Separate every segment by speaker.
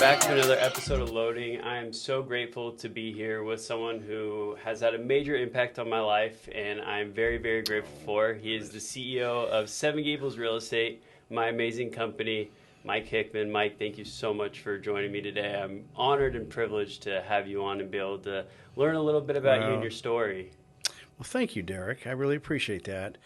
Speaker 1: back to another episode of Loading. I am so grateful to be here with someone who has had a major impact on my life, and I'm very, very grateful for. He is the CEO of Seven Gables Real Estate, my amazing company, Mike Hickman. Mike, thank you so much for joining me today. I'm honored and privileged to have you on and be able to learn a little bit about you and your story.
Speaker 2: Well, thank you, Derek. I really appreciate that.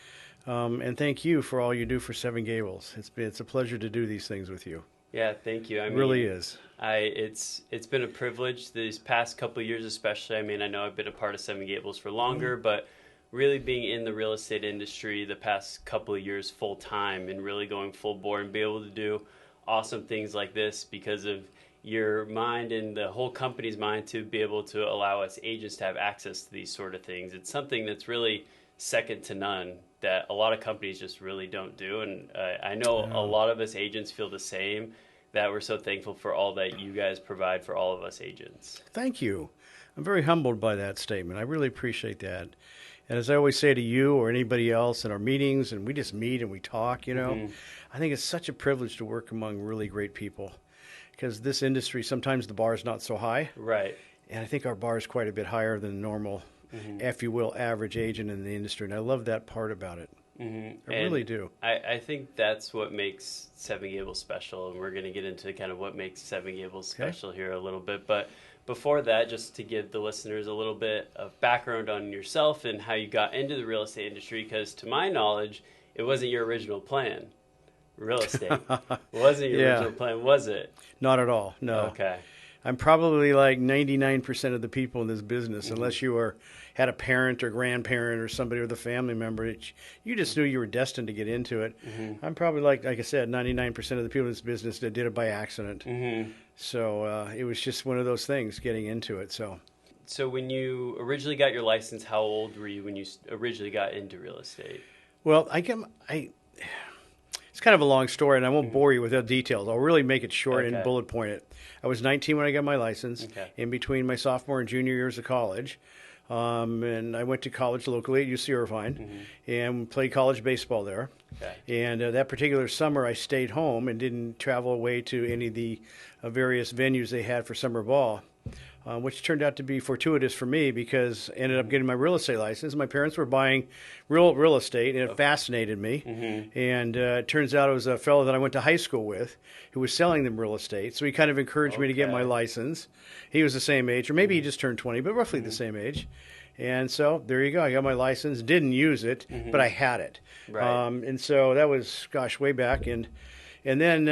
Speaker 2: And thank you for all you do for Seven Gables. It's a pleasure to do these things with you.
Speaker 1: Yeah, thank you.
Speaker 2: It really is.
Speaker 1: It's been a privilege these past couple of years, especially. I mean, I know I've been a part of Seven Gables for longer, but really being in the real estate industry the past couple of years full time and really going full bore and be able to do awesome things like this because of your mind and the whole company's mind to be able to allow us agents to have access to these sort of things. It's something that's really second to none that a lot of companies just really don't do. And I know a lot of us agents feel the same, that we're so thankful for all that you guys provide for all of us agents.
Speaker 2: Thank you. I'm very humbled by that statement. I really appreciate that. And as I always say to you or anybody else in our meetings, and we just meet and we talk, I think it's such a privilege to work among really great people because this industry, sometimes the bar is not so high.
Speaker 1: Right.
Speaker 2: And I think our bar is quite a bit higher than normal, if you will, average agent in the industry. And I love that part about it. I really do.
Speaker 1: I think that's what makes Seven Gables special, and we're going to get into kind of what makes Seven Gables special here a little bit. But before that, just to give the listeners a little bit of background on yourself and how you got into the real estate industry, because to my knowledge, it wasn't your original plan. Real estate wasn't your original plan, was it?
Speaker 2: Not at all, no.
Speaker 1: Okay.
Speaker 2: I'm probably like 99% of the people in this business, unless you had a parent or grandparent or somebody with a family member, you just knew you were destined to get into it. I'm probably like I said, 99% of the people in this business that did it by accident. So it was just one of those things, getting into it.
Speaker 1: So when you originally got your license, how old were you when you originally got into real estate?
Speaker 2: Well, it's kind of a long story, and I won't bore you with the details. I'll really make it short and bullet point it. I was 19 when I got my license, in between my sophomore and junior years of college. And I went to college locally at UC Irvine and played college baseball there. And that particular summer, I stayed home and didn't travel away to any of the various venues they had for summer ball. Which turned out to be fortuitous for me because I ended up getting my real estate license. My parents were buying real estate, and it fascinated me. And it turns out it was a fellow that I went to high school with who was selling them real estate. So he kind of encouraged me to get my license. He was the same age, or maybe he just turned 20, but roughly the same age. And so there you go. I got my license, didn't use it, but I had it.
Speaker 1: Right.
Speaker 2: And so that was, way back. And then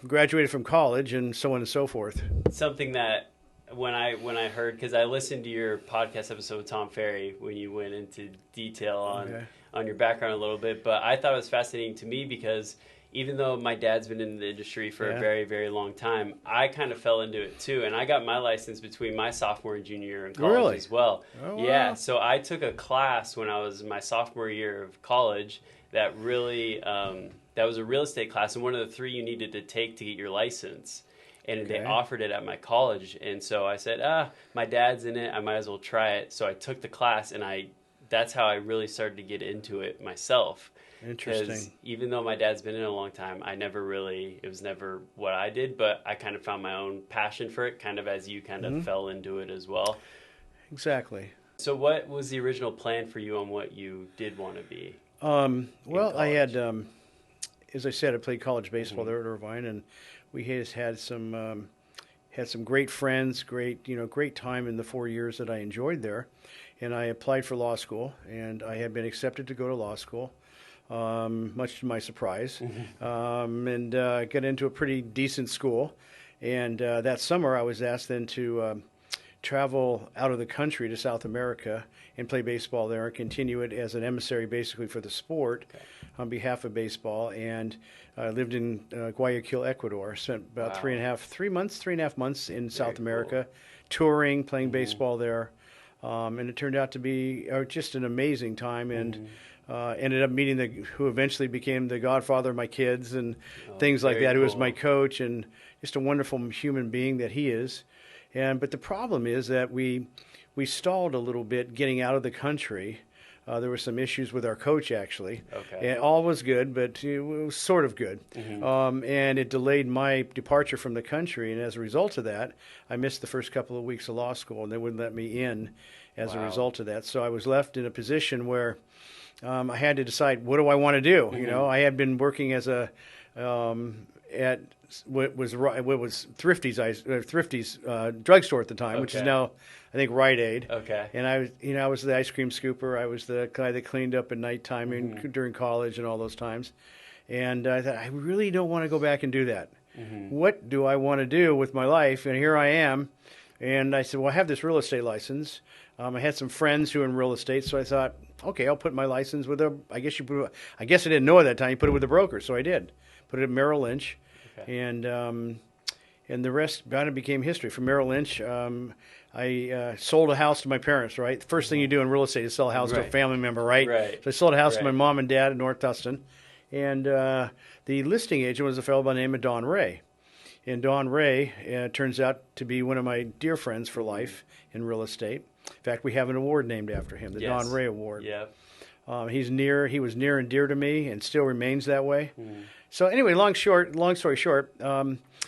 Speaker 2: graduated from college and so on and so forth.
Speaker 1: Something that when I heard, because I listened to your podcast episode with Tom Ferry when you went into detail on your background a little bit, but I thought it was fascinating to me because even though my dad's been in the industry for a very, very long time, I kind of fell into it too, and I got my license between my sophomore and junior year in college as well.
Speaker 2: Oh, wow.
Speaker 1: Yeah, so I took a class when I was in my sophomore year of college that really that was a real estate class, and one of the 3 you needed to take to get your license. And they offered it at my college. And so I said, my dad's in it. I might as well try it. So I took the class, and that's how I really started to get into it myself.
Speaker 2: Interesting.
Speaker 1: Because even though my dad's been in it a long time, it was never what I did, but I kind of found my own passion for it, kind of as you kind of fell into it as well.
Speaker 2: Exactly.
Speaker 1: So what was the original plan for you on what you did want to be?
Speaker 2: Well, I had, as I said, I played college baseball there at Irvine, and we had some great friends, great time in the 4 years that I enjoyed there. And I applied for law school, and I had been accepted to go to law school, much to my surprise, and got into a pretty decent school. And that summer, I was asked then to travel out of the country to South America and play baseball there and continue it as an emissary basically for the sport on behalf of baseball. And I lived in Guayaquil, Ecuador. Spent about 3.5 months in South America, touring, playing baseball there. And it turned out to be just an amazing time. And ended up meeting who eventually became the godfather of my kids and things like that, who was my coach, and just a wonderful human being that he is. But the problem is that we stalled a little bit getting out of the country There were some issues with our coach, actually.
Speaker 1: Okay.
Speaker 2: And all was good, but it was sort of good. And it delayed my departure from the country. And as a result of that, I missed the first couple of weeks of law school, and they wouldn't let me in as a result of that. So I was left in a position where I had to decide, what do I want to do? You know, I had been working as a at what was Thrifty's drugstore at the time, which is now, I think, Rite Aid.
Speaker 1: Okay.
Speaker 2: And I was the ice cream scooper. I was the guy that cleaned up at nighttime and during college and all those times. And I thought, I really don't want to go back and do that. What do I want to do with my life? And here I am. And I said, well, I have this real estate license. I had some friends who were in real estate, so I thought, okay, I'll put my license with I guess I didn't know at that time. You put it with a broker, so I did. Put it at Merrill Lynch. Okay. And the rest kind of became history. From Merrill Lynch, I sold a house to my parents, right? The first thing you do in real estate is sell a house to a family member, right? So I sold a house to my mom and dad in North Tustin. And the listing agent was a fellow by the name of Don Ray. And Don Ray turns out to be one of my dear friends for life in real estate. In fact, we have an award named after him, the Don Ray Award. Yeah. He was near and dear to me and still remains that way. So anyway, long story short,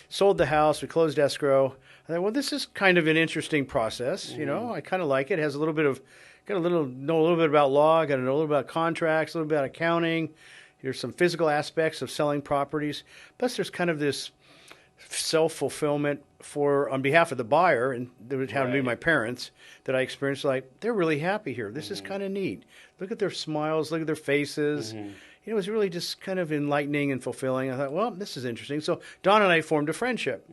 Speaker 2: sold the house, we closed escrow. I thought, well, this is kind of an interesting process. You know, I kind of like it. It has know a little bit about law, got to know a little about contracts, a little bit about accounting. There's some physical aspects of selling properties. Plus, there's kind of this self-fulfillment on behalf of the buyer, and that would have to be my parents, that I experienced. Like, they're really happy here. This is kind of neat. Look at their smiles. Look at their faces. It was really just kind of enlightening and fulfilling. I thought, well, this is interesting. So Don and I formed a friendship.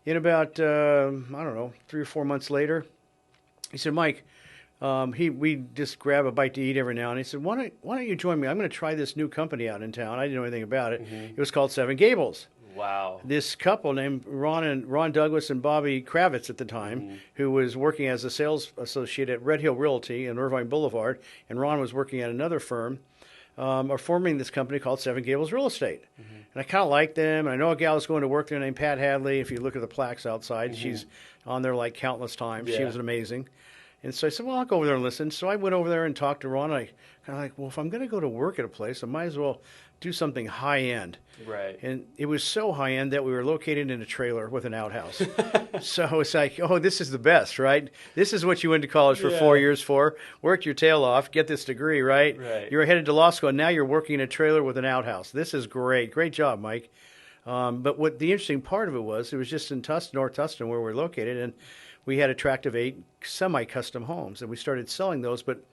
Speaker 2: In about, I don't know, 3 or 4 months later, he said, Mike, we just grab a bite to eat every now and then. He said, why don't you join me? I'm going to try this new company out in town. I didn't know anything about it. It was called Seven Gables. Wow. This couple named Ron Douglas and Bobby Kravitz at the time, who was working as a sales associate at Red Hill Realty in Irvine Boulevard, and Ron was working at another firm, are forming this company called Seven Gables Real Estate. And I kind of liked them. And I know a gal was going to work there named Pat Hadley. If you look at the plaques outside, she's on there like countless times. She was amazing. And so I said, well, I'll go over there and listen. So I went over there and talked to Ron. I kind of like, well, if I'm going to go to work at a place, I might as well do something high end. Right. And it was so high end that we were located in a trailer with an outhouse. So it's like, oh, this is the best, right? This is what you went to college for 4 years for. Worked your tail off, get this degree, right? You're headed to law school, and now you're working in a trailer with an outhouse. This is great. Great job, Mike. But what the interesting part of it was just in North Tustin, where we're located, and we had a tract of 8 semi-custom homes, and we started selling those. But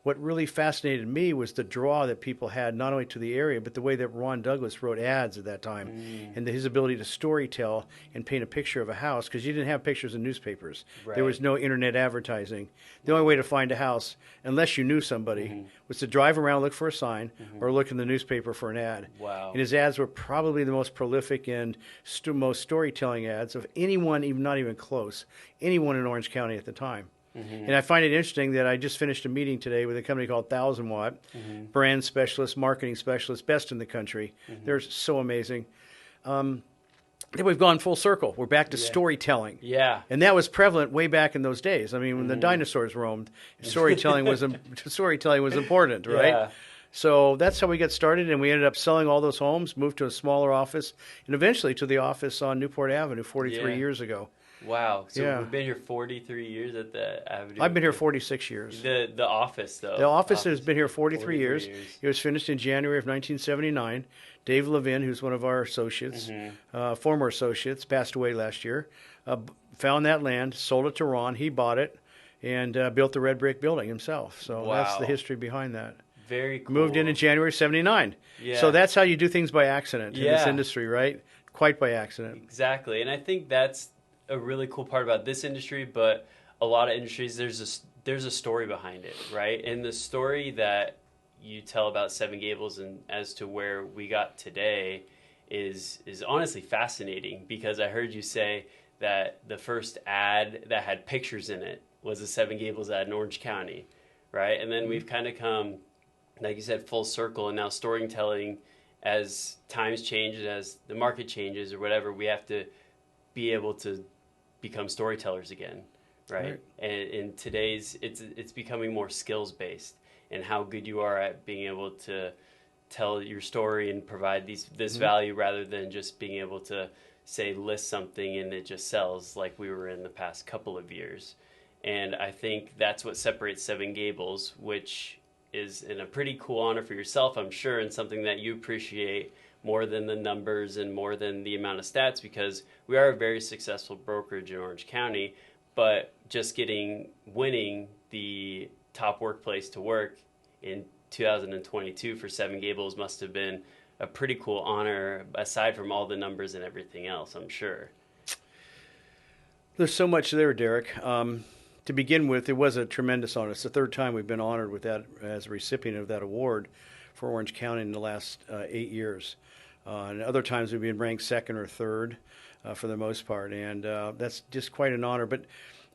Speaker 2: what really fascinated me was the draw that people had, not only to the area, but the way that Ron Douglas wrote ads at that time, and his ability to storytell and paint a picture of a house, because you didn't have pictures in newspapers. There was no internet advertising. The only way to find a house, unless you knew somebody, was to drive around, look for a sign, or look in the newspaper for an ad. Wow. And his ads were probably the most prolific and most storytelling ads of anyone, even not even close, anyone in Orange County at the time. And I find it interesting that I just finished a meeting today with a company called 1000 Watt, brand specialist, marketing specialist, best in the country. They're so amazing. Then we've gone full circle. We're back to storytelling. Yeah. And that was prevalent way back in those days. I mean, when the dinosaurs roamed, storytelling was important, right? Yeah. So that's how we got started, and we ended up selling all those homes, moved to a smaller office, and eventually to the office on Newport Avenue 43 years ago.
Speaker 1: Wow. So we've been here 43 years at the Avenue.
Speaker 2: I've been here 46 years.
Speaker 1: The office, though.
Speaker 2: The office has been here 43 years. It was finished in January of 1979. Dave Levin, who's one of our associates, former associates, passed away last year, found that land, sold it to Ron. He bought it and built the red brick building himself. So that's the history behind that.
Speaker 1: Very cool.
Speaker 2: Moved in January 79. Yeah. So that's how you do things by accident in this industry, right? Quite by accident.
Speaker 1: Exactly. And I think that's a really cool part about this industry, but a lot of industries, there's a story behind it, right? And the story that you tell about Seven Gables and as to where we got today is honestly fascinating, because I heard you say that the first ad that had pictures in it was a Seven Gables ad in Orange County, right? And then we've kind of come, like you said, full circle, and now storytelling, as times change, as the market changes or whatever, we have to be able to become storytellers again, right? And in today's, it's becoming more skills based, and how good you are at being able to tell your story and provide this value rather than just being able to say list something and it just sells like we were in the past couple of years. And I think that's what separates Seven Gables, which is in a pretty cool honor for yourself, I'm sure, and something that you appreciate more than the numbers and more than the amount of stats, because we are a very successful brokerage in Orange County, but just winning the top workplace to work in 2022 for Seven Gables must have been a pretty cool honor, aside from all the numbers and everything else, I'm sure.
Speaker 2: There's so much there, Derek. To begin with, it was a tremendous honor. It's the third time we've been honored with that as a recipient of that award for Orange County in the last 8 years. And other times we've been ranked second or third for the most part, and that's just quite an honor. But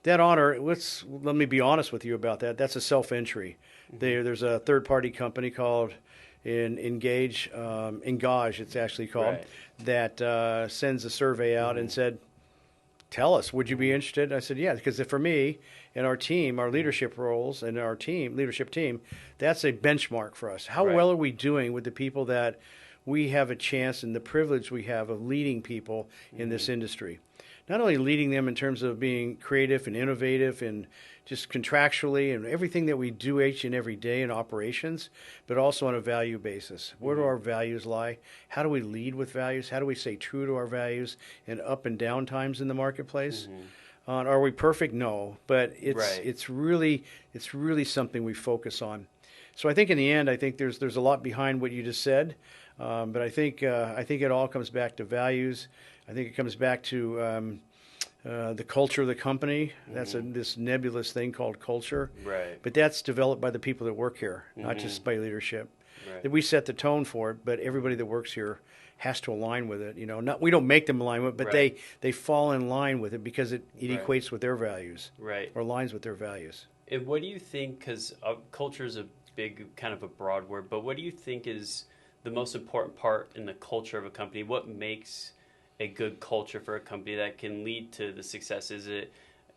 Speaker 2: that honor, let me be honest with you about that. That's a self-entry. There's a third-party company called Engage, it's actually called, right, that sends a survey out and said, tell us, would you be interested? I said, yeah, because for me and our team, our leadership roles and our leadership team, that's a benchmark for us. How well are we doing with the people that we have a chance and the privilege we have of leading people in this industry? Not only leading them in terms of being creative and innovative and just contractually and everything that we do each and every day in operations, but also on a value basis. Where do our values lie? How do we lead with values? How do we stay true to our values in up and down times in the marketplace? Are we perfect? No, but it's really something we focus on. So I think in the end, I think there's a lot behind what you just said, but I think it all comes back to values. I think it comes back to the culture of the company. That's this nebulous thing called culture. Right. But that's developed by the people that work here, not just by leadership. Right. That we set the tone for it, but everybody that works here has to align with it. We don't make them align with it, but they fall in line with it because it equates with their values, or aligns with their values.
Speaker 1: And what do you think? Because culture is a big, kind of a broad word, but what do you think is the most important part in the culture of a company? What makes a good culture for a company that can lead to the success? Is it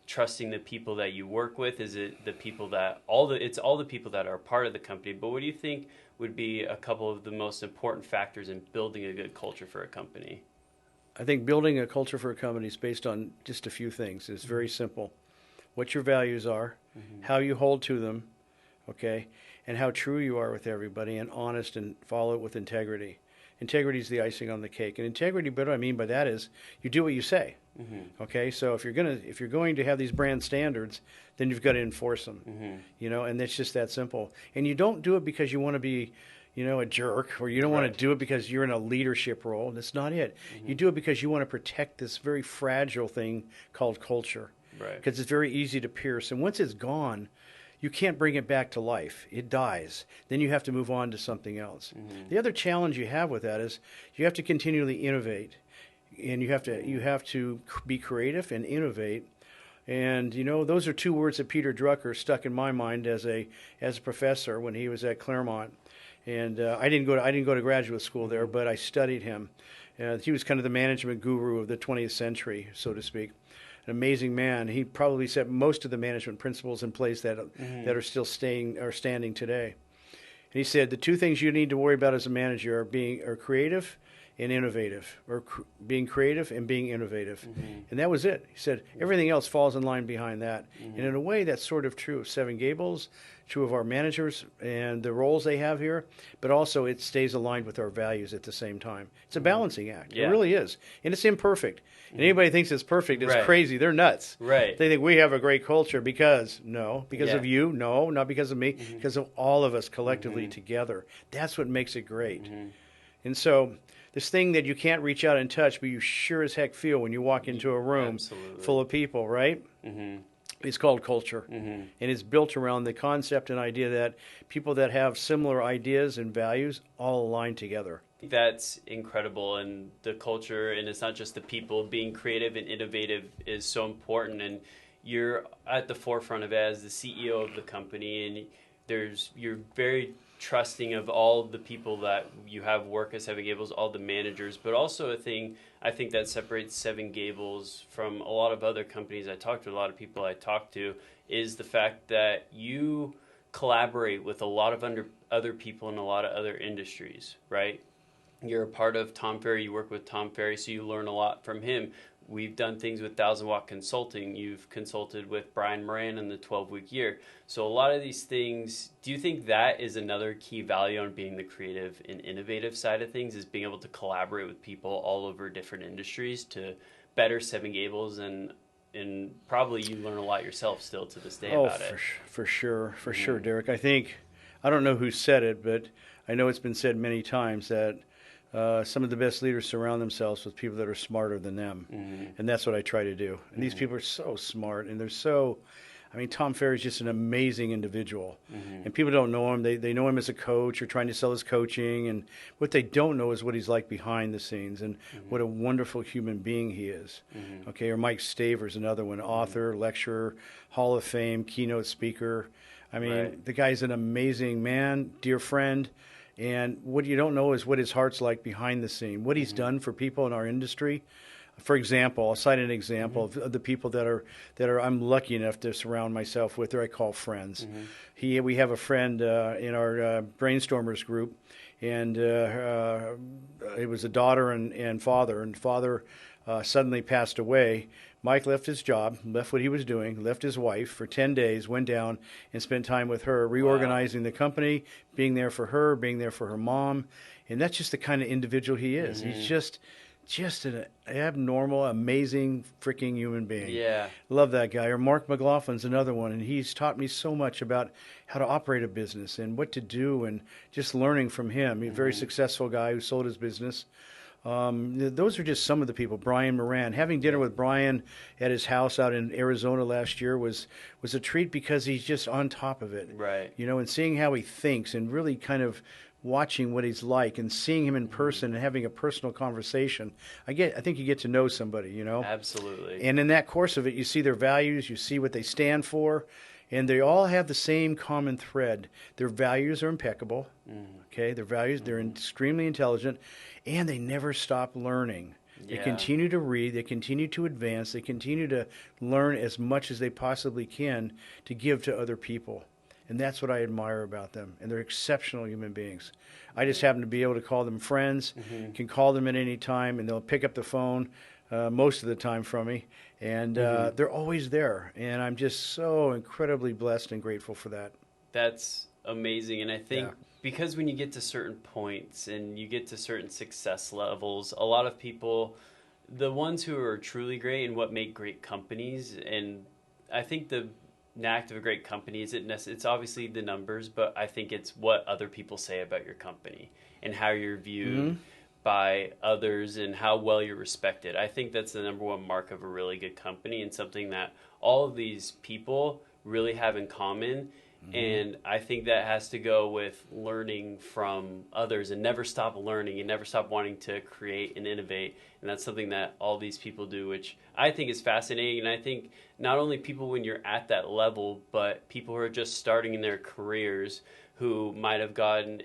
Speaker 1: trusting the people that you work with? Is it the people that it's all the people that are part of the company? But what do you think would be a couple of the most important factors in building a good culture for a company?
Speaker 2: I think building a culture for a company is based on just a few things. It's very simple. What your values are, how you hold to them, okay, and how true you are with everybody and honest and follow it with integrity. Integrity is the icing on the cake. And integrity, what I mean by that is you do what you say. Okay, so if you're going to have these brand standards, then you've got to enforce them. And it's just that simple. And you don't do it because you want to be, a jerk, or you don't want to do it because you're in a leadership role. That's not it. You do it because you want to protect this very fragile thing called culture. Because it's very easy to pierce. And once it's gone, you can't bring it back to life. It dies. Then you have to move on to something else. The other challenge you have with that is you have to continually innovate, and you have to be creative and innovate. And those are two words that Peter Drucker stuck in my mind as a professor when he was at Claremont. And I didn't go to graduate school there, but I studied him. He was kind of the management guru of the 20th century, so to speak. An amazing man. He probably set most of the management principles in place that are still standing today. And he said the two things you need to worry about as a manager are creative and innovative, or being creative and being innovative. And that was it. He said everything else falls in line behind that. And in a way, that's sort of true of Seven Gables, true of our managers and the roles they have here, but also it stays aligned with our values at the same time. It's a balancing act. It really is. And it's imperfect. And anybody thinks it's perfect is crazy. They're nuts. They think we have a great culture because of you. No, not because of me. Because of all of us collectively together. That's what makes it great. And so this thing that you can't reach out and touch, but you sure as heck feel when you walk into a room full of people, right? It's called culture. And it's built around the concept and idea that people that have similar ideas and values all align together.
Speaker 1: That's incredible, and the culture, and it's not just the people, being creative and innovative is so important, and you're at the forefront of it as the CEO of the company, and you're very trusting of all the people that you have work at Seven Gables, all the managers, but also a thing I think that separates Seven Gables from a lot of other companies I talk to, a lot of people I talk to, is the fact that you collaborate with a lot of other people in a lot of other industries, right? You're a part of Tom Ferry, you work with Tom Ferry, so you learn a lot from him. We've done things with 1,000 Watt Consulting. You've consulted with Brian Moran in the 12-week year. So a lot of these things, do you think that is another key value on being the creative and innovative side of things, is being able to collaborate with people all over different industries to better Seven Gables, and probably you learn a lot yourself still to this day about it.
Speaker 2: For sure, Derek. I don't know who said it, but I know it's been said many times that some of the best leaders surround themselves with people that are smarter than them. And that's what I try to do. And these people are so smart, and Tom Ferry's just an amazing individual. And people don't know him. They know him as a coach or trying to sell his coaching. And what they don't know is what he's like behind the scenes and what a wonderful human being he is. Okay, or Mike Staver's another one, author, lecturer, Hall of Fame, keynote speaker. The guy's an amazing man, dear friend. And what you don't know is what his heart's like behind the scene, what he's done for people in our industry. For example, I'll cite an example of the people that are I'm lucky enough to surround myself with, or I call friends. We have a friend in our brainstormers group, and it was a daughter and father. And father suddenly passed away. Mike left his job, left what he was doing, left his wife for 10 days, went down and spent time with her, reorganizing the company, being there for her mom. And that's just the kind of individual he is. He's just an abnormal, amazing freaking human being.
Speaker 1: Yeah.
Speaker 2: Love that guy. Or Mark McLaughlin's another one, and he's taught me so much about how to operate a business and what to do, and just learning from him. He's a very successful guy who sold his business. Those are just some of the people. Brian Moran. Having dinner with Brian at his house out in Arizona last year was a treat, because he's just on top of it.
Speaker 1: Right.
Speaker 2: And seeing how he thinks and really kind of watching what he's like and seeing him in person and having a personal conversation. I think you get to know somebody,
Speaker 1: Absolutely.
Speaker 2: And in that course of it, you see their values, you see what they stand for, and they all have the same common thread. Their values are impeccable. Okay, their values, they're extremely intelligent, and they never stop learning. They continue to read, they continue to advance, they continue to learn as much as they possibly can to give to other people. And that's what I admire about them. And they're exceptional human beings. I just happen to be able to call them friends, can call them at any time, and they'll pick up the phone most of the time from me. And they're always there. And I'm just so incredibly blessed and grateful for that.
Speaker 1: That's amazing. And I think because when you get to certain points and you get to certain success levels, a lot of people, the ones who are truly great and what make great companies, and I think the knack of a great company it's obviously the numbers, but I think it's what other people say about your company and how you're viewed by others and how well you're respected. I think that's the number one mark of a really good company, and something that all of these people really have in common. And I think that has to go with learning from others and never stop learning and never stop wanting to create and innovate. And that's something that all these people do, which I think is fascinating. And I think not only people when you're at that level, but people who are just starting in their careers who might have gotten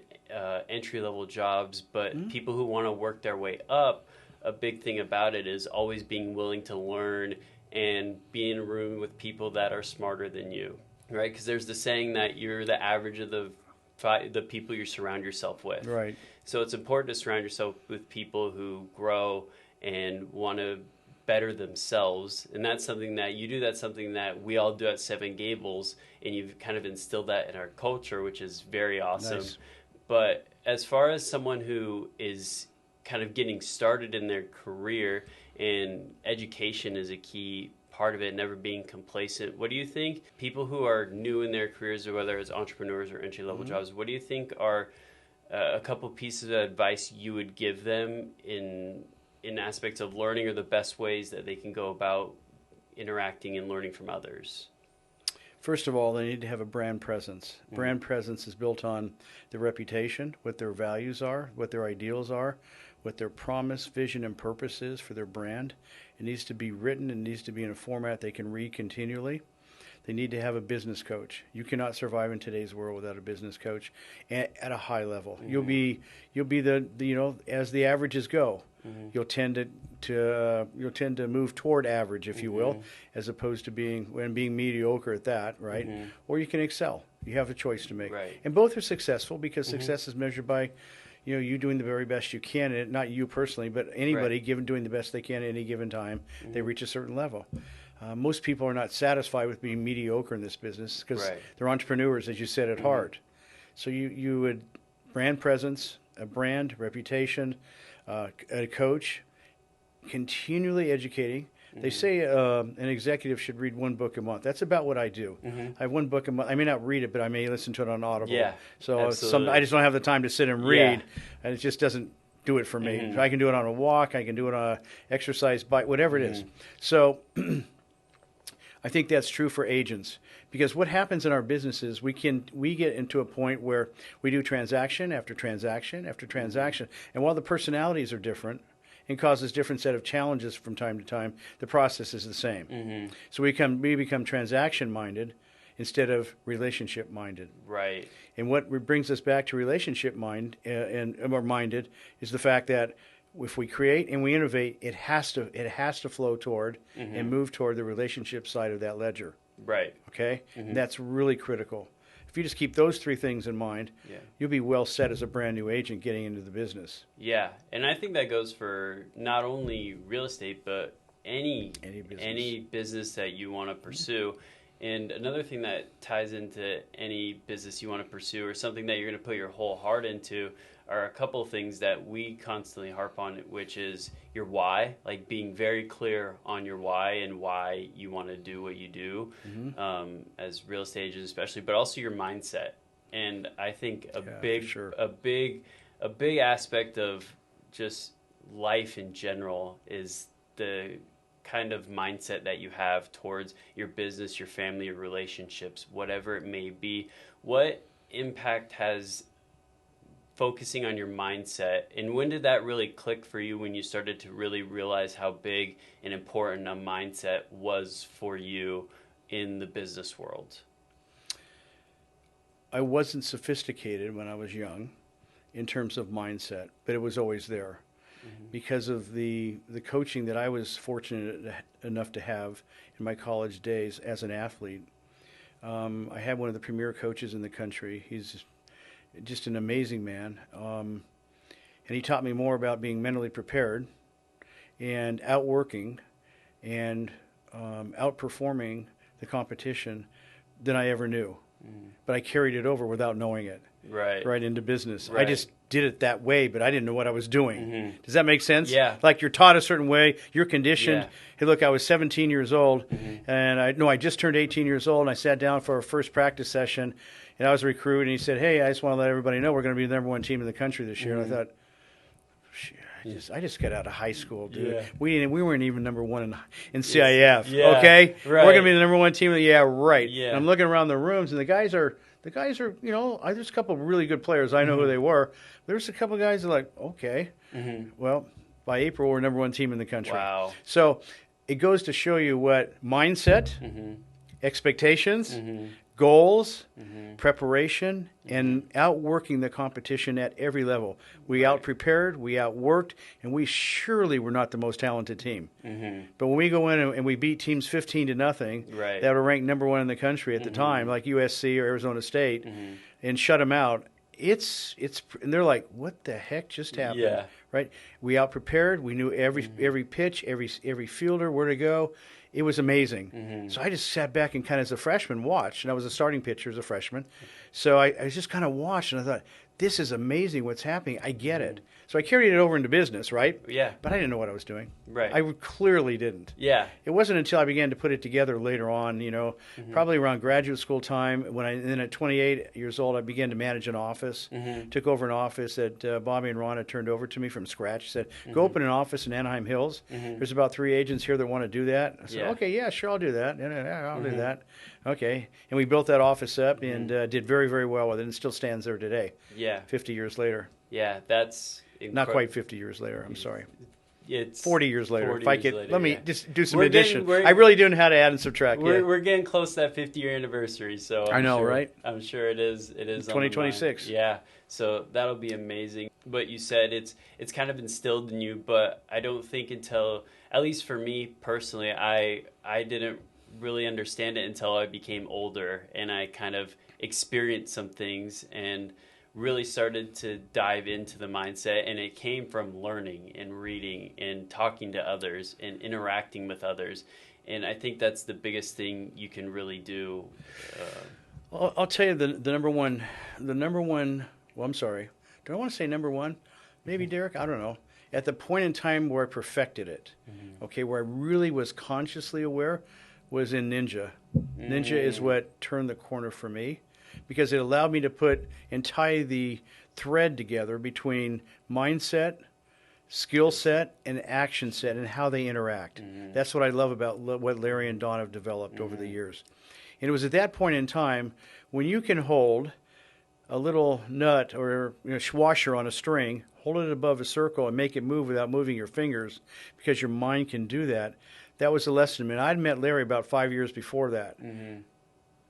Speaker 1: entry-level jobs, but people who want to work their way up, a big thing about it is always being willing to learn and be in a room with people that are smarter than you. Right, because there's the saying that you're the average of the people you surround yourself with.
Speaker 2: Right.
Speaker 1: So it's important to surround yourself with people who grow and want to better themselves, and that's something that you do. That's something that we all do at Seven Gables, and you've kind of instilled that in our culture, which is very awesome.
Speaker 2: Nice.
Speaker 1: But as far as someone who is kind of getting started in their career, and education is a key part of it, never being complacent. What do you think people who are new in their careers, or whether it's entrepreneurs or entry-level jobs, what do you think are a couple pieces of advice you would give them in aspects of learning, or the best ways that they can go about interacting and learning from others?
Speaker 2: First of all, they need to have a brand presence. Brand presence is built on their reputation, what their values are, what their ideals are, what their promise, vision, and purpose is for their brand. It needs to be written and needs to be in a format they can read continually. They need to have a business coach. You cannot survive in today's world without a business coach at a high level. You'll be the as the averages go. You'll tend to move toward average, if you will, as opposed to being mediocre at that, right? Or you can excel. You have a choice to make.
Speaker 1: Right.
Speaker 2: And both are successful because success is measured by, you doing the very best you can, and not you personally, but anybody doing the best they can at any given time, they reach a certain level. Most people are not satisfied with being mediocre in this business because they're entrepreneurs, as you said, at heart. So you would brand presence, a brand, reputation, a coach, continually educating. They say an executive should read one book a month. That's about what I do. I have one book a month. I may not read it, but I may listen to it on Audible.
Speaker 1: Yeah,
Speaker 2: so I just don't have the time to sit and read, and it just doesn't do it for me. I can do it on a walk. I can do it on an exercise bike, whatever it is. So I think that's true for agents, because what happens in our businesses, we get into a point where we do transaction after transaction after transaction, and while the personalities are different and causes different set of challenges from time to time, the process is the same. So we become transaction minded instead of relationship minded.
Speaker 1: Right.
Speaker 2: And what brings us back to relationship minded is the fact that if we create and we innovate, it has to flow toward and move toward the relationship side of that ledger.
Speaker 1: Right.
Speaker 2: Okay? And that's really critical. If you just keep those three things in mind, you'll be well set as a brand new agent getting into the business.
Speaker 1: Yeah, and I think that goes for not only real estate, but any business that you want to pursue. And another thing that ties into any business you want to pursue, or something that you're going to put your whole heart into, are a couple of things that we constantly harp on, which is your why, like being very clear on your why and why you want to do what you do as real estate agents especially, but also your mindset. And I think a big aspect of just life in general is the kind of mindset that you have towards your business, your family, your relationships, whatever it may be. What impact has focusing on your mindset, and when did that really click for you, when you started to really realize how big and important a mindset was for you in the business world?
Speaker 2: I wasn't sophisticated when I was young in terms of mindset, but it was always there because of the coaching that I was fortunate enough to have in my college days as an athlete. I had one of the premier coaches in the country. He's just an amazing man. And he taught me more about being mentally prepared and outworking and outperforming the competition than I ever knew. But I carried it over without knowing it. Right into business. I just did it that way, but I didn't know what I was doing. Does that make sense?
Speaker 1: Yeah.
Speaker 2: Like you're taught a certain way, you're conditioned. Hey, look, I was 17 years old, and I just turned 18 years old, and I sat down for our first practice session, and I was a recruit, and he said, hey, I just want to let everybody know we're going to be the number one team in the country this year. And I thought, I just got out of high school, dude. We weren't even number one in CIF. Okay, we're going to be the number one team. And I'm looking around the rooms, and the guys are, there's a couple of really good players. I know who they were. There's a couple of guys that are like, okay, well, by April we're number one team in the country.
Speaker 1: Wow.
Speaker 2: So it goes to show you what mindset, expectations, goals, preparation, and outworking the competition at every level. We out-prepared, we outworked, and we surely were not the most talented team. But when we go in and we beat teams 15-0 that were ranked number one in the country at the time, like USC or Arizona State, and shut them out, and they're like, what the heck just happened? Right? We out-prepared. We knew every pitch, every fielder, where to go. It was amazing. So I just sat back and kind of, as a freshman, watched. And I was a starting pitcher as a freshman. So I just kind of watched, and I thought, this is amazing what's happening. I get it. So I carried it over into business, right?
Speaker 1: Yeah.
Speaker 2: But I didn't know what I was doing.
Speaker 1: Right.
Speaker 2: I clearly didn't.
Speaker 1: Yeah.
Speaker 2: It wasn't until I began to put it together later on, probably around graduate school time, then at 28 years old, I began to manage an office. Took over an office that Bobby and Ron had turned over to me from scratch. Said, go open an office in Anaheim Hills. There's about 3 agents here that want to do that. I said, okay, yeah, sure, I'll do that. Yeah, I'll do that. Okay. And we built that office up and did very, very well with it, and it still stands there today.
Speaker 1: Yeah.
Speaker 2: 50 years later.
Speaker 1: Yeah, that's
Speaker 2: not quite 50 years later. I'm sorry.
Speaker 1: It's
Speaker 2: 40 years later.
Speaker 1: 40
Speaker 2: If I
Speaker 1: years
Speaker 2: could,
Speaker 1: later,
Speaker 2: let me just do some addition. I really do know how to add and subtract.
Speaker 1: We're getting close to that 50-year anniversary, so
Speaker 2: I know, right?
Speaker 1: I'm sure it is. It is
Speaker 2: 2026.
Speaker 1: Yeah, so that'll be amazing. But you said it's kind of instilled in you, but I don't think until, at least for me personally, I didn't really understand it until I became older, and I kind of experienced some things and really started to dive into the mindset. And it came from learning and reading and talking to others and interacting with others. And I think that's the biggest thing you can really do.
Speaker 2: I'll tell you the number one. Well, I'm sorry. Do I want to say number one? Maybe, Derek. I don't know. At the point in time where I perfected it, okay, where I really was consciously aware, was in Ninja. Ninja is what turned the corner for me, because it allowed me to put and tie the thread together between mindset, skill set, and action set, and how they interact. That's what I love about what Larry and Don have developed over the years. And it was at that point in time when you can hold a little nut or washer on a string, hold it above a circle, and make it move without moving your fingers, because your mind can do that. That was the lesson. I mean, I'd met Larry about 5 years before that.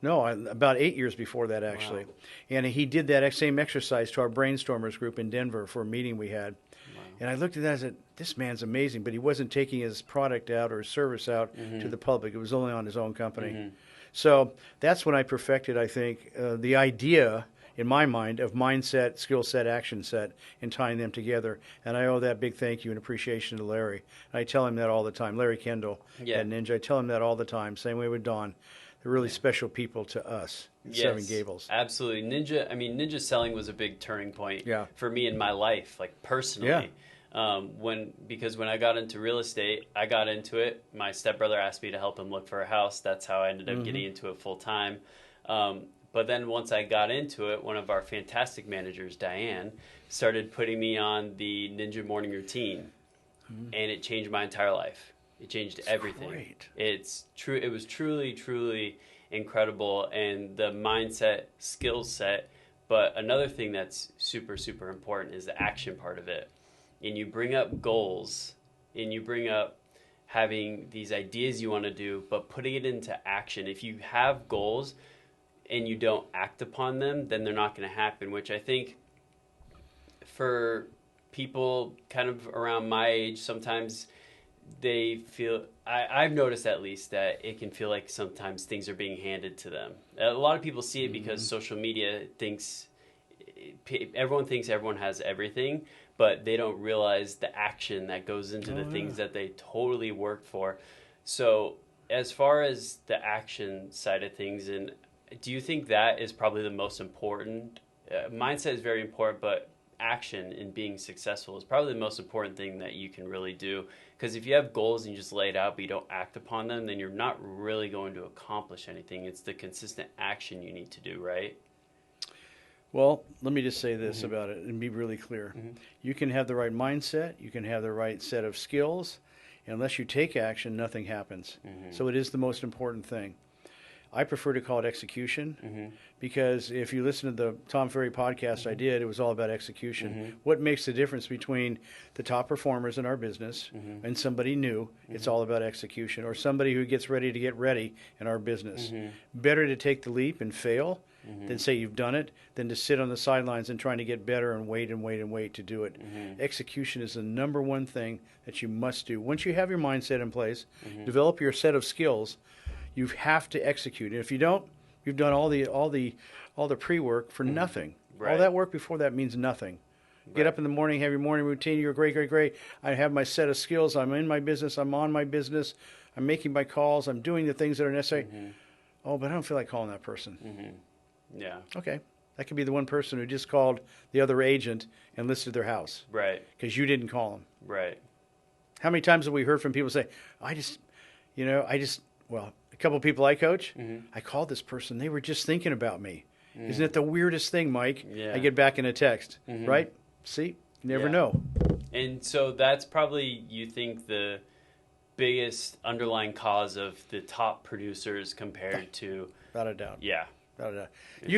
Speaker 2: No, about 8 years before that, actually. Wow. And he did that same exercise to our brainstormers group in Denver for a meeting we had. Wow. And I looked at that and said, this man's amazing, but he wasn't taking his product out or his service out to the public. It was only on his own company. So that's when I perfected, I think, the idea in my mind of mindset, skill set, action set, and tying them together. And I owe that big thank you and appreciation to Larry. And I tell him that all the time. Larry Kendall at Ninja. I tell him that all the time. Same way with Don. They're really special people to us at Seven Gables.
Speaker 1: Absolutely. Ninja selling was a big turning point for me in my life, like personally. Because when I got into real estate, I got into it. My stepbrother asked me to help him look for a house. That's how I ended up getting into it full time. But then once I got into it, one of our fantastic managers, Diane, started putting me on the Ninja morning routine, and it changed my entire life. It changed everything. Great. It's true. It was truly, truly incredible, and the mindset, skill set. But another thing that's super, super important is the action part of it. And you bring up goals, and you bring up having these ideas you want to do, but putting it into action. If you have goals and you don't act upon them, then they're not going to happen, which I think for people kind of around my age, sometimes they feel, I've noticed at least, that it can feel like sometimes things are being handed to them. A lot of people see it because social media everyone thinks everyone has everything, but they don't realize the action that goes into the things that they totally work for. So as far as the action side of things, and do you think that is probably the most important? Mindset is very important, but action in being successful is probably the most important thing that you can really do. Because if you have goals and you just lay it out but you don't act upon them, then you're not really going to accomplish anything. It's the consistent action you need to do, right?
Speaker 2: Well, let me just say this about it and be really clear. You can have the right mindset, you can have the right set of skills, and unless you take action, nothing happens. So it is the most important thing. I prefer to call it execution, because if you listen to the Tom Ferry podcast I did, it was all about execution. What makes the difference between the top performers in our business and somebody new? It's all about execution, or somebody who gets ready to get ready in our business. Better to take the leap and fail than say you've done it, than to sit on the sidelines and trying to get better and wait and wait and wait to do it. Execution is the number one thing that you must do. Once you have your mindset in place, develop your set of skills, you have to execute. And if you don't, you've done all the pre-work for nothing. All that work before that means nothing. Get up in the morning, have your morning routine. You're great. I have my set of skills. I'm in my business. I'm on my business. I'm making my calls. I'm doing the things that are necessary. Oh, but I don't feel like calling that person. Yeah. Okay. That could be the one person who just called the other agent and listed their house. Right. Because you didn't call them. Right. How many times have we heard from people say, well, a couple of people I coach, I called this person. They were just thinking about me. Isn't it the weirdest thing, Mike? Yeah. I get back in a text, right? See? You never know.
Speaker 1: And so that's probably, you think, the biggest underlying cause of the top producers compared to... Without a doubt. Yeah. Without a doubt.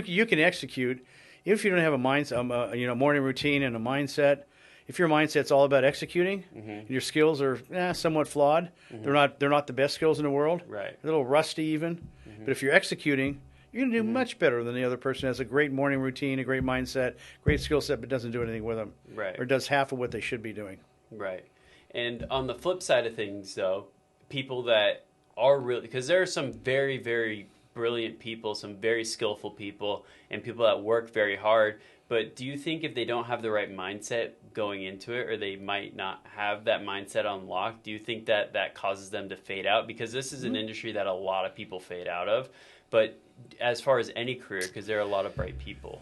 Speaker 1: You can execute. If you don't have a mindset, morning routine and a mindset, if your mindset's all about executing, and your skills are somewhat flawed, they're not the best skills in the world, right? A little rusty even. But if you're executing, you're going to do much better than the other person who has a great morning routine, a great mindset, great skill set, but doesn't do anything with them, right? Or does half of what they should be doing, right? And on the flip side of things, though, people that are really, because there are some very, very brilliant people, some very skillful people, and people that work very hard. But do you think if they don't have the right mindset going into it, or they might not have that mindset unlocked, do you think that that causes them to fade out? Because this is an industry that a lot of people fade out of. But as far as any career, because there are a lot of bright people.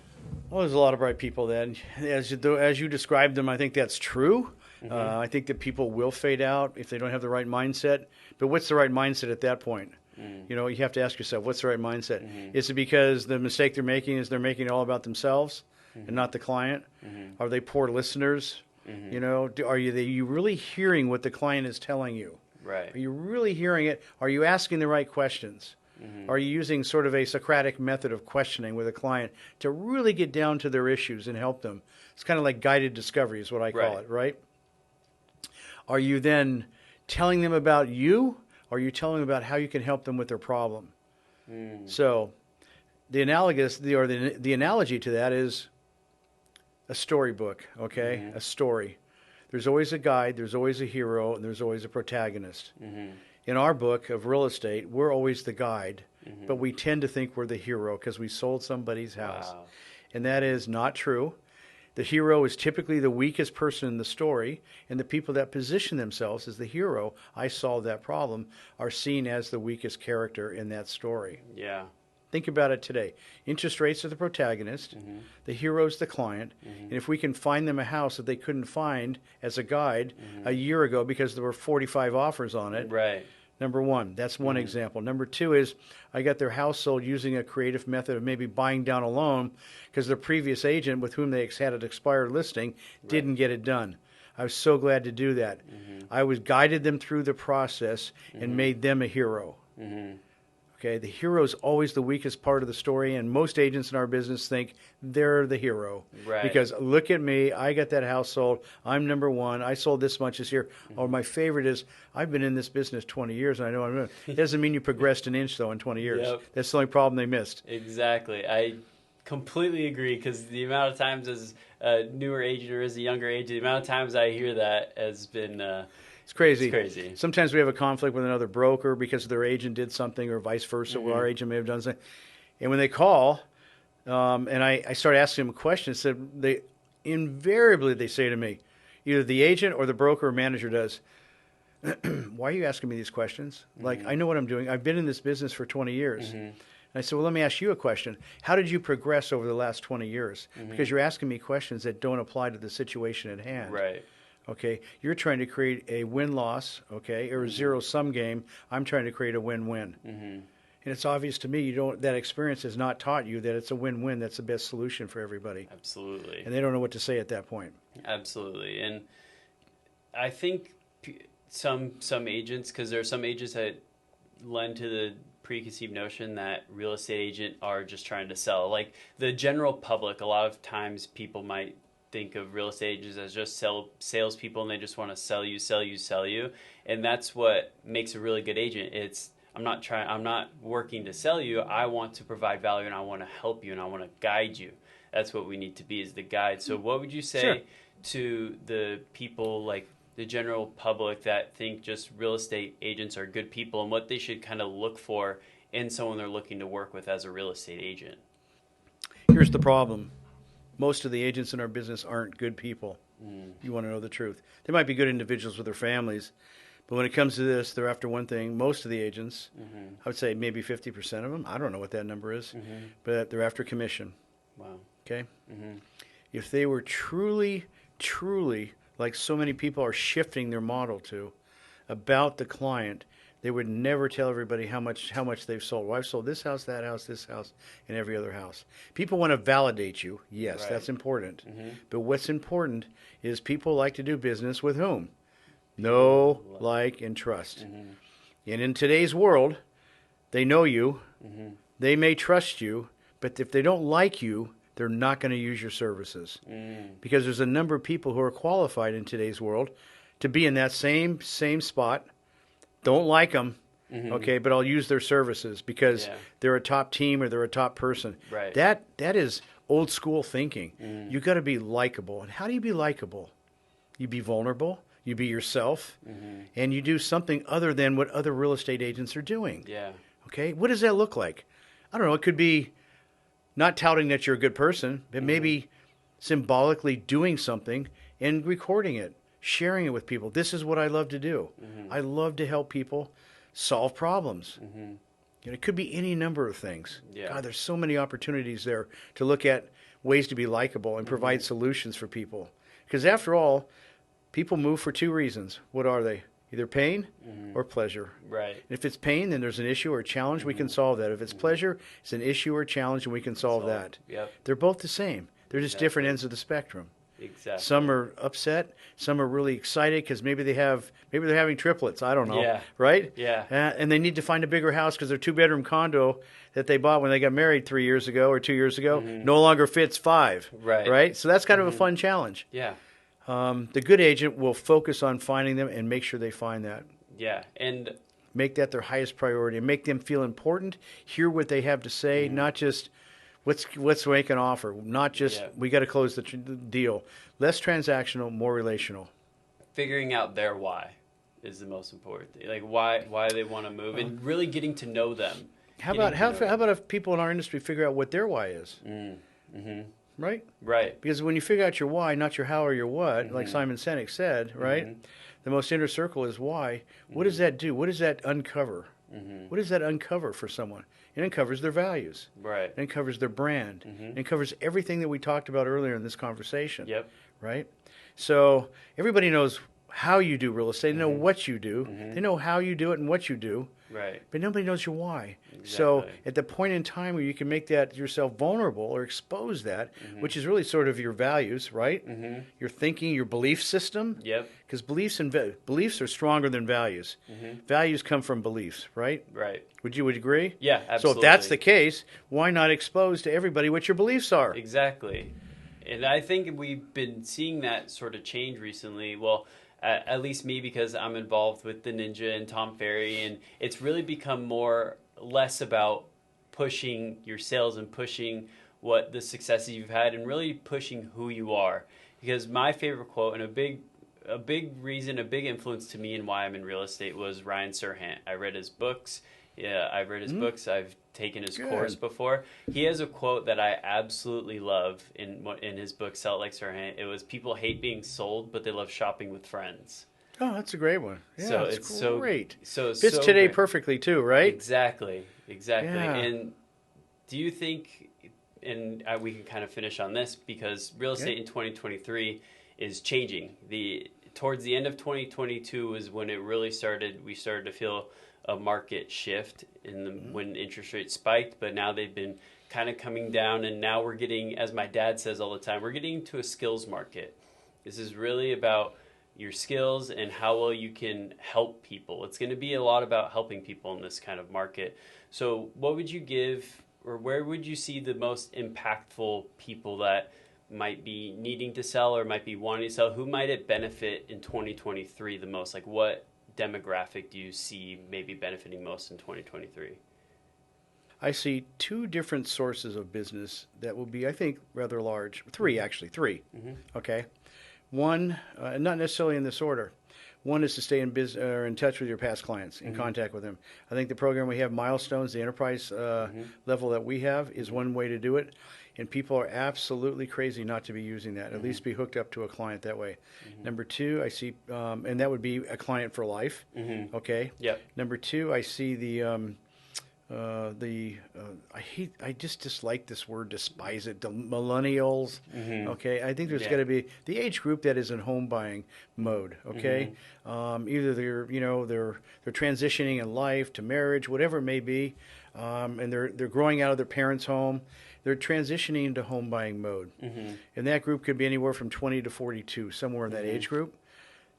Speaker 2: Well, there's a lot of bright people then. As you described them, I think that's true. I think that people will fade out if they don't have the right mindset. But what's the right mindset at that point? You know, you have to ask yourself, what's the right mindset? Is it because the mistake they're making is they're making it all about themselves and not the client? Are they poor listeners? You know, are you really hearing what the client is telling you?
Speaker 1: Right.
Speaker 2: Are you really hearing it? Are you asking the right questions? Are you using sort of a Socratic method of questioning with a client to really get down to their issues and help them? It's kind of like guided discovery is what I call it, right? Are you then telling them about you? Or are you telling them about how you can help them with their problem? So the analogy to that is a storybook, okay? A story. There's always a guide, there's always a hero, and there's always a protagonist. In our book of real estate, we're always the guide, but we tend to think we're the hero because we sold somebody's house.
Speaker 1: Wow.
Speaker 2: And that is not true. The hero is typically the weakest person in the story, and the people that position themselves as the hero, I solved that problem, are seen as the weakest character in that story.
Speaker 1: Yeah.
Speaker 2: Think about it today. Interest rates are the protagonist, the hero is the client, and if we can find them a house that they couldn't find as a guide a year ago because there were 45 offers on it,
Speaker 1: Right.
Speaker 2: number one, that's one example. Number two is I got their house sold using a creative method of maybe buying down a loan because their previous agent with whom they had an expired listing didn't get it done. I was so glad to do that. I guided them through the process and made them a hero. Okay, the hero is always the weakest part of the story, and most agents in our business think they're the hero.
Speaker 1: Right.
Speaker 2: Because look at me, I got that house sold, I'm number one, I sold this much this year. Or my favorite is, I've been in this business 20 years, and I know I'm doing it. It doesn't mean you progressed an inch, though, in 20 years.
Speaker 1: Yep.
Speaker 2: That's the only problem they missed.
Speaker 1: Exactly. I completely agree, because the amount of times as a newer agent or as a younger agent, the amount of times I hear that has been...
Speaker 2: It's crazy.
Speaker 1: It's crazy.
Speaker 2: Sometimes we have a conflict with another broker because their agent did something, or vice versa, where our agent may have done something. And when they call, and I start asking them questions, invariably they say to me, either the agent or the broker or manager does, why are you asking me these questions? Like, I know what I'm doing. I've been in this business for 20 years. And I said, well, let me ask you a question. How did you progress over the last 20 years? Because you're asking me questions that don't apply to the situation at hand.
Speaker 1: Right.
Speaker 2: Okay, you're trying to create a win-loss, okay, or a zero-sum game. I'm trying to create a win-win. And it's obvious to me that experience has not taught you that it's a win-win. That's the best solution for everybody.
Speaker 1: Absolutely.
Speaker 2: And they don't know what to say at that point.
Speaker 1: Absolutely. And I think some agents, because there are some agents that lend to the preconceived notion that real estate agents are just trying to sell. Like the general public, a lot of times people might think of real estate agents as just salespeople, and they just want to sell you, and that's what makes a really good agent. I'm not working to sell you. I want to provide value, and I want to help you, and I want to guide you. That's what we need to be, is the guide. So what would you say to the people, like the general public, that think just real estate agents are good people, and what they should kind of look for in someone they're looking to work with as a real estate agent?
Speaker 2: Here's the problem. Most of the agents in our business aren't good people. You want to know the truth. They might be good individuals with their families, but when it comes to this, they're after one thing. Most of the agents, I would say maybe 50% of them, I don't know what that number is, but they're after commission.
Speaker 1: Wow.
Speaker 2: Okay? If they were truly, like so many people are shifting their model to, about the client, they would never tell everybody how much they've sold. Well, I've sold this house, this house, and every other house. People want to validate you. Yes, that's important. But what's important is people like to do business with whom? Know, like, and trust. And in today's world, they know you. They may trust you, but if they don't like you, they're not going to use your services. Because there's a number of people who are qualified in today's world to be in that same spot. Don't like them, okay, but I'll use their services because they're a top team or they're a top person.
Speaker 1: Right.
Speaker 2: That is old school thinking. You got to be likable. And how do you be likable? You be vulnerable, you be yourself, and you do something other than what other real estate agents are doing.
Speaker 1: Yeah.
Speaker 2: Okay? What does that look like? I don't know, it could be not touting that you're a good person, but maybe symbolically doing something and recording it, sharing it with people. This is what I love to do. I love to help people solve problems. It could be any number of things.
Speaker 1: Yeah.
Speaker 2: God, there's so many opportunities there to look at ways to be likable and provide solutions for people. Because after all, people move for two reasons. What are they? Either pain or pleasure.
Speaker 1: Right.
Speaker 2: And if it's pain, then there's an issue or a challenge, we can solve that. If it's pleasure, it's an issue or a challenge, and we can solve that.
Speaker 1: Yep.
Speaker 2: They're both the same. They're just different ends of the spectrum.
Speaker 1: Exactly.
Speaker 2: Some are upset. Some are really excited because maybe they're having triplets. I don't know.
Speaker 1: Yeah.
Speaker 2: Right?
Speaker 1: Yeah.
Speaker 2: And they need to find a bigger house because their 2-bedroom condo that they bought when they got married 3 years ago or 2 years ago no longer fits 5.
Speaker 1: Right.
Speaker 2: Right? So that's kind of a fun challenge.
Speaker 1: Yeah.
Speaker 2: The good agent will focus on finding them and make sure they find that.
Speaker 1: Yeah. And
Speaker 2: make that their highest priority and make them feel important, hear what they have to say, not just what's make an offer, not just we got to close the deal. Less transactional, more relational.
Speaker 1: Figuring out their why is the most important thing. Like why they want to move and really getting to know them.
Speaker 2: How about if people in our industry figure out what their why is? Right?
Speaker 1: Right.
Speaker 2: Because when you figure out your why, not your how or your what, like Simon Sinek said, right? The most inner circle is why. What does that do? What does that uncover? What does that uncover for someone? It uncovers their values.
Speaker 1: Right.
Speaker 2: It uncovers their brand. It uncovers everything that we talked about earlier in this conversation.
Speaker 1: Yep.
Speaker 2: Right? So everybody knows how you do real estate. They know what you do. They know how you do it and what you do.
Speaker 1: Right.
Speaker 2: But nobody knows your why.
Speaker 1: Exactly.
Speaker 2: So at the point in time where you can make that yourself vulnerable or expose that, which is really sort of your values, right? Your thinking, your belief system.
Speaker 1: Yep.
Speaker 2: Because beliefs are stronger than values. Values come from beliefs, right?
Speaker 1: Right.
Speaker 2: Would you agree?
Speaker 1: Yeah, absolutely.
Speaker 2: So if that's the case, why not expose to everybody what your beliefs are?
Speaker 1: Exactly. And I think we've been seeing that sort of change recently. Well, at least me, because I'm involved with the Ninja and Tom Ferry, and it's really become less about pushing your sales and pushing what the successes you've had and really pushing who you are. Because my favorite quote and a big reason, a big influence to me and why I'm in real estate was Ryan Serhant. I read his books. Yeah, I've read his books. I've taken his course before. He has a quote that I absolutely love in his book, Sell It Like Serhant. It was, people hate being sold, but they love shopping with friends.
Speaker 2: Oh, that's a great one. Yeah,
Speaker 1: so
Speaker 2: it's great.
Speaker 1: So
Speaker 2: fits today perfectly too, right?
Speaker 1: Exactly.
Speaker 2: Yeah.
Speaker 1: And do you think, and we can kind of finish on this, because real estate in 2023 is changing. Towards the end of 2022 is when it really started. We started to feel a market shift when interest rates spiked, but now they've been kind of coming down, and now we're getting, as my dad says all the time, we're getting to a skills market. This is really about your skills and how well you can help people. It's going to be a lot about helping people in this kind of market. So what would you give, or where would you see the most impactful people that might be needing to sell or might be wanting to sell? Who might it benefit in 2023 the most? Like, what demographic do you see maybe benefiting most in 2023?
Speaker 2: I see two different sources of business that will be, I think, rather large. Three. Okay. One, not necessarily in this order. One is to stay in touch with your past clients, in contact with them. I think the program we have, Milestones, the enterprise level that we have, is one way to do it. And people are absolutely crazy not to be using that, at least be hooked up to a client that way. Number two, I see, and that would be a client for life. Okay.
Speaker 1: Yep.
Speaker 2: Number two, I see I just dislike this word, despise it. The millennials. Okay. I think there's got to be the age group that is in home buying mode. Okay. Either they're transitioning in life to marriage, whatever it may be, and they're growing out of their parents' home. They're transitioning into home buying mode. And that group could be anywhere from 20 to 42, somewhere in that age group.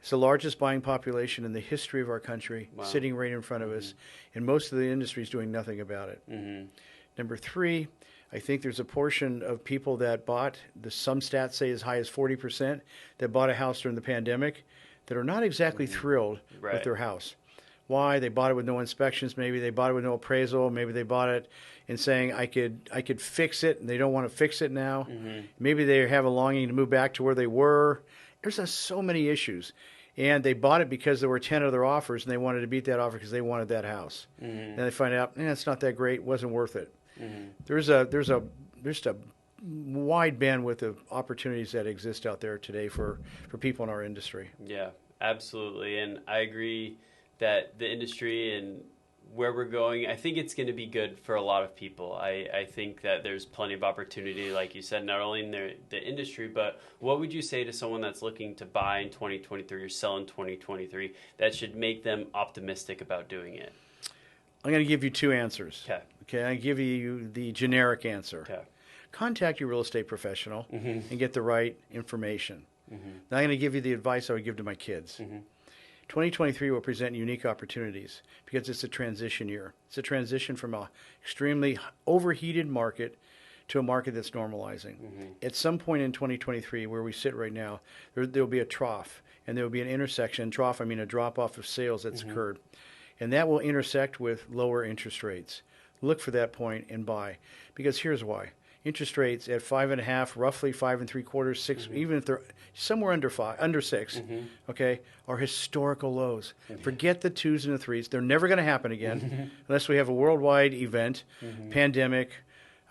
Speaker 2: It's the largest buying population in the history of our country, sitting right in front of us, and most of the industry is doing nothing about it. Number three, I think there's a portion of people that bought, some stats say as high as 40%, that bought a house during the pandemic that are not exactly thrilled with their house. Why? They bought it with no inspections, maybe they bought it with no appraisal, maybe they bought it and saying I could fix it, and they don't want to fix it now. Maybe they have a longing to move back to where they were. There's so many issues. And they bought it because there were 10 other offers, and they wanted to beat that offer because they wanted that house. And they find out, it's not that great, wasn't worth it. There's a wide bandwidth of opportunities that exist out there today for people in our industry.
Speaker 1: Yeah, absolutely. And I agree that the industry and where we're going, I think it's going to be good for a lot of people. I think that there's plenty of opportunity, like you said, not only in the industry, but what would you say to someone that's looking to buy in 2023 or sell in 2023 that should make them optimistic about doing it?
Speaker 2: I'm going to give you two answers. Okay, I give you the generic answer.
Speaker 1: Okay.
Speaker 2: Contact your real estate professional and get the right information. Now I'm going to give you the advice I would give to my kids. 2023 will present unique opportunities because it's a transition year. It's a transition from an extremely overheated market to a market that's normalizing. At some point in 2023, where we sit right now, there will be a trough, and there will be an intersection. Trough, I mean a drop-off of sales that's occurred. And that will intersect with lower interest rates. Look for that point and buy. Because here's why. Interest rates at 5.5, roughly 5.75, 6, even if they're somewhere under 6, okay, are historical lows. Forget the 2s and the 3s; they're never going to happen again, unless we have a worldwide event, pandemic,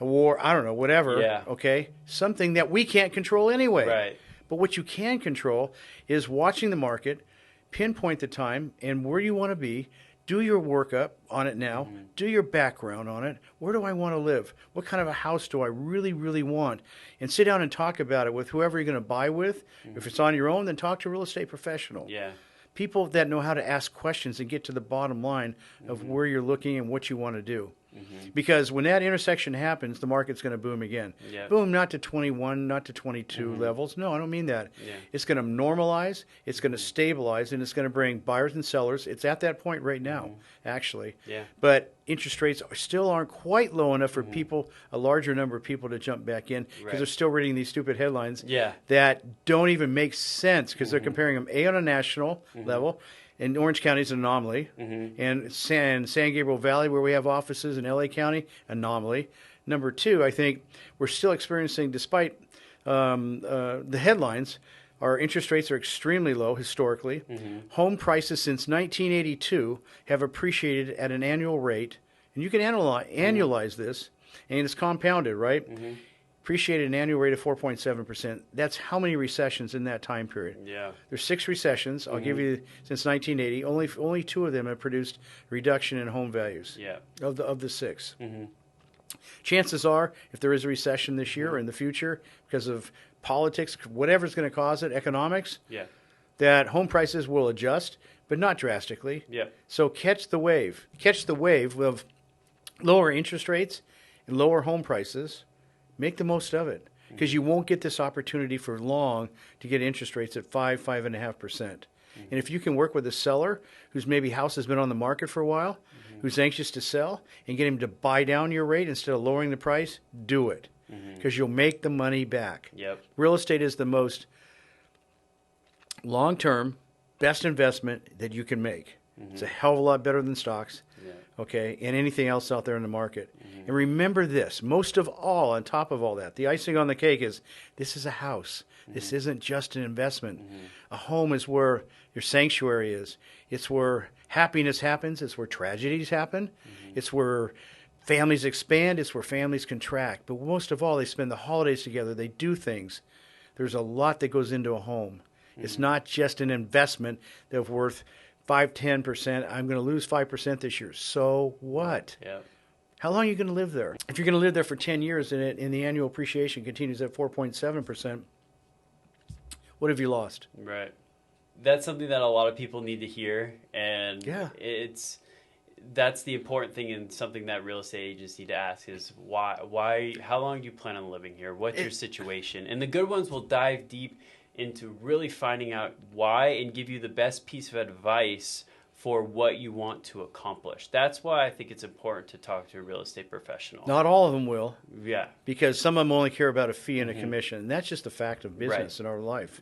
Speaker 2: a war, I don't know, whatever. Okay, something that we can't control anyway.
Speaker 1: Right.
Speaker 2: But what you can control is watching the market, pinpoint the time and where you want to be. Do your workup on it now. Do your background on it. Where do I want to live? What kind of a house do I really, really want? And sit down and talk about it with whoever you're going to buy with. If it's on your own, then talk to a real estate professional. People that know how to ask questions and get to the bottom line of where you're looking and what you want to do. Because when that intersection happens, the market's going to boom again. Boom, not to 21, not to 22 levels. No, I don't mean that. It's going to normalize, it's going to stabilize, and it's going to bring buyers and sellers. It's at that point right now, actually. But interest rates still aren't quite low enough for people, a larger number of people, to jump back in because they're still reading these stupid headlines that don't even make sense because they're comparing them, A, on a national level. And Orange County is an anomaly, and San Gabriel Valley, where we have offices in LA County, anomaly. Number two, I think we're still experiencing, despite the headlines, our interest rates are extremely low historically. Home prices since 1982 have appreciated at an annual rate, and you can annualize this, and it's compounded, right? Appreciated an annual rate of 4.7%. That's how many recessions in that time period? There's 6 recessions. I'll give you since 1980. Only 2 of them have produced a reduction in home values. Of the 6. Chances are, if there is a recession this year or in the future because of politics, whatever's going to cause it, economics, that home prices will adjust, but not drastically. So catch the wave. Catch the wave of lower interest rates and lower home prices. Make the most of it because you won't get this opportunity for long to get interest rates at 5.5%. And if you can work with a seller whose maybe house has been on the market for a while, who's anxious to sell, and get him to buy down your rate instead of lowering the price, do it because you'll make the money back. Real estate is the most long-term, best investment that you can make. It's a hell of a lot better than stocks. Okay, and anything else out there in the market. And remember this, most of all, on top of all that, the icing on the cake is this is a house. This isn't just an investment. A home is where your sanctuary is. It's where happiness happens. It's where tragedies happen. It's where families expand. It's where families contract. But most of all, they spend the holidays together. They do things. There's a lot that goes into a home. It's not just an investment that's worth 5-10%. I'm going to lose 5% this year. So what? How long are you going to live there? If you're going to live there for 10 years and the annual appreciation continues at 4.7%, what have you lost?
Speaker 1: Right. That's something that a lot of people need to hear, and that's the important thing, and something that real estate agents need to ask is why? How long do you plan on living here? What's your situation? And the good ones will dive deep into really finding out why and give you the best piece of advice for what you want to accomplish. That's why I think it's important to talk to a real estate professional.
Speaker 2: Not all of them will. Because some of them only care about a fee and a commission. And that's just a fact of business in our life.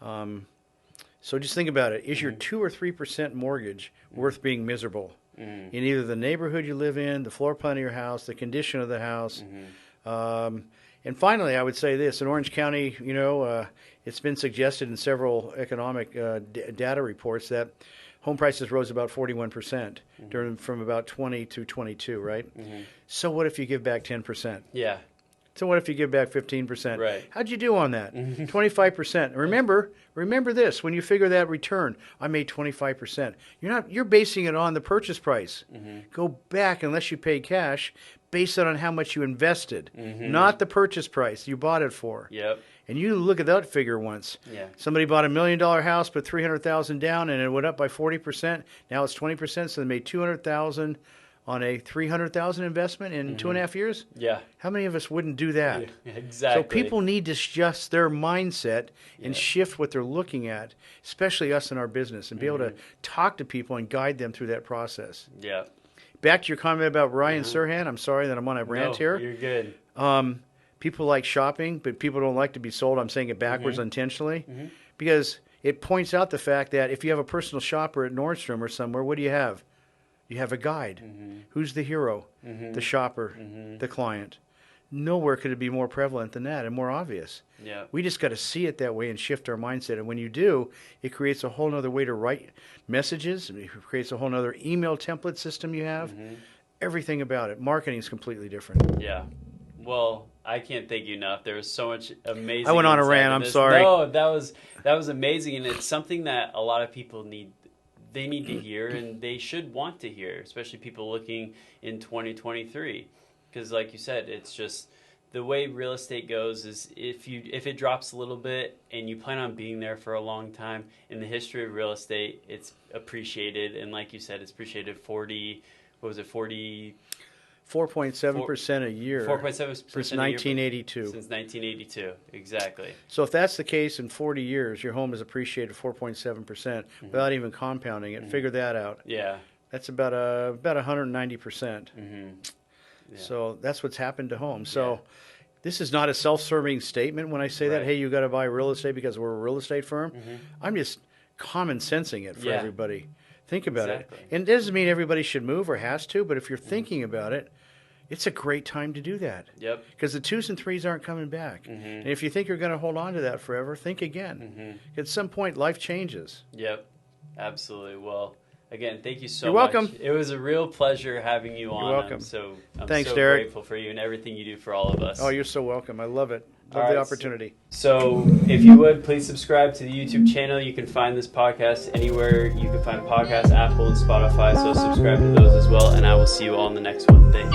Speaker 2: So just think about it. Is your 2 or 3% mortgage worth being miserable? In either the neighborhood you live in, the floor plan of your house, the condition of the house. And finally, I would say this. In Orange County, it's been suggested in several economic data reports that home prices rose about 41% from about 20 to 22, right? So what if you give back 10%?
Speaker 1: Yeah.
Speaker 2: So what if you give back 15%?
Speaker 1: Right.
Speaker 2: How'd you do on that? 25%. Remember this, when you figure that return, I made 25%. You're basing it on the purchase price. Go back, unless you pay cash, base it on how much you invested, not the purchase price you bought it for.
Speaker 1: Yep.
Speaker 2: And you look at that figure once.
Speaker 1: Yeah.
Speaker 2: Somebody bought $1 million house, put $300,000 down, and it went up by 40%. Now it's 20%, so they made $200,000 on a $300,000 investment in 2.5 years.
Speaker 1: Yeah.
Speaker 2: How many of us wouldn't do that?
Speaker 1: Yeah, exactly.
Speaker 2: So people need to adjust their mindset and shift what they're looking at, especially us in our business, and be able to talk to people and guide them through that process.
Speaker 1: Yeah.
Speaker 2: Back to your comment about Ryan Serhant. I'm sorry that I'm on a rant here.
Speaker 1: You're good.
Speaker 2: People like shopping, but people don't like to be sold. I'm saying it backwards intentionally because it points out the fact that if you have a personal shopper at Nordstrom or somewhere, what do you have? You have a guide. Who's the hero? The shopper, the client. Nowhere could it be more prevalent than that and more obvious.
Speaker 1: Yeah.
Speaker 2: We just got to see it that way and shift our mindset. And when you do, it creates a whole other way to write messages. It creates a whole other email template system you have. Everything about it. Marketing is completely different.
Speaker 1: Yeah. Well, I can't thank you enough. There was so much amazing.
Speaker 2: I went on a rant. I'm sorry.
Speaker 1: No, that was amazing, and it's something that a lot of people need. They need to hear, and they should want to hear, especially people looking in 2023. Because, like you said, it's just the way real estate goes is if it drops a little bit and you plan on being there for a long time, in the history of real estate, it's appreciated, and like you said, it's appreciated
Speaker 2: 4.7% a year.
Speaker 1: 4.7%
Speaker 2: since 1982.
Speaker 1: Since 1982, exactly.
Speaker 2: So if that's the case in 40 years, your home is appreciated 4.7% without even compounding it. Figure that out.
Speaker 1: Yeah.
Speaker 2: That's about 190%.
Speaker 1: Yeah.
Speaker 2: So that's what's happened to homes. So this is not a self-serving statement when I say that, hey, you got to buy real estate because we're a real estate firm. I'm just common sensing it for everybody. Think about it. And it doesn't mean everybody should move or has to, but if you're thinking about it, it's a great time to do that.
Speaker 1: Yep.
Speaker 2: Because the 2s and 3s aren't coming back. And if you think you're going to hold on to that forever, think again. At some point, life changes.
Speaker 1: Yep. Absolutely. Well, again, thank you so
Speaker 2: much. You're welcome.
Speaker 1: It was a real pleasure having you on.
Speaker 2: You're welcome.
Speaker 1: I'm
Speaker 2: Thanks,
Speaker 1: so
Speaker 2: Derek.
Speaker 1: grateful for you and everything you do for all of us.
Speaker 2: Oh, you're so welcome. I love it. Love the opportunity.
Speaker 1: So if you would, please subscribe to the YouTube channel. You can find this podcast anywhere. You can find podcasts, Apple and Spotify. So subscribe to those as well. And I will see you all in the next one. Thanks.